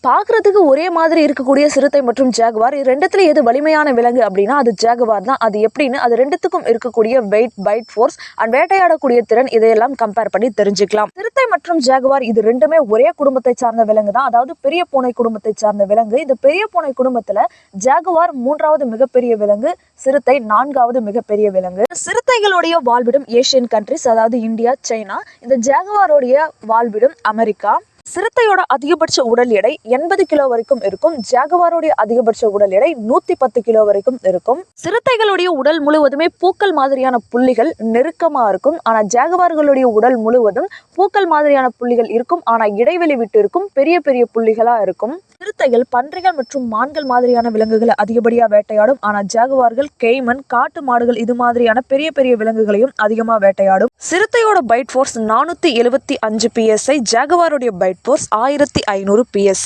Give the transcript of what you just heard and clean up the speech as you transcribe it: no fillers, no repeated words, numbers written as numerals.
பார்க்கறதுக்கு ஒரே மாதிரி இருக்கக்கூடிய சிறுத்தை மற்றும் ஜாகுவார் இது ரெண்டுத்துல எது வலிமையான விலங்கு அப்படின்னா அது ஜாகுவார் தான். அது எப்படின்னு அது ரெண்டுத்துக்கும் இருக்கக்கூடிய வெயிட், பைட் ஃபோர்ஸ் அண்ட் வேட்டையாடக்கூடிய திறன் இதையெல்லாம் கம்பேர் பண்ணி தெரிஞ்சுக்கலாம். சிறுத்தை மற்றும் ஜாகுவார் இது ரெண்டுமே ஒரே குடும்பத்தை சார்ந்த விலங்கு தான். அதாவது பெரிய பூனை குடும்பத்தை சார்ந்த விலங்கு. இந்த பெரிய பூனை குடும்பத்துல ஜாகுவார் 3வது மிகப்பெரிய விலங்கு, சிறுத்தை 4வது மிகப்பெரிய விலங்கு. சிறுத்தைகளுடைய வாழ்விடம் ஏசியன் கண்ட்ரிஸ், அதாவது இந்தியா, சைனா. இந்த ஜாகுவாரோடைய வாழ்விடம் அமெரிக்கா. சிறுத்தையோட அதிகபட்ச உடல் எடை 80 கிலோ வரைக்கும் இருக்கும். ஜாகுவாரோடைய அதிகபட்ச உடல் எடை 110 கிலோ வரைக்கும் இருக்கும். சிறுத்தைகளுடைய உடல் முழுவதுமே பூக்கள் மாதிரியான புள்ளிகள் நெருக்கமா இருக்கும். ஆனா ஜாகுவார்களுடைய உடல் முழுவதும் பூக்கள் மாதிரியான புள்ளிகள் இருக்கும். ஆனா இடைவெளி விட்டு இருக்கும், பெரிய பெரிய புள்ளிகளா இருக்கும். சிறுத்தைகள் பன்றிகள் மற்றும் மான்கள் மாதிரியான விலங்குகளை அதிகப்படியா வேட்டையாடும். ஆனா ஜாகுவார்கள் கேய்மன், காட்டு மாடுகள் இது மாதிரியான பெரிய பெரிய விலங்குகளையும் அதிகமா வேட்டையாடும். சிறுத்தையோட பைட் ஃபோர்ஸ் 475 PSI, ஜாகுவாருடைய பைட் ஃபோர்ஸ் 1500 PSI.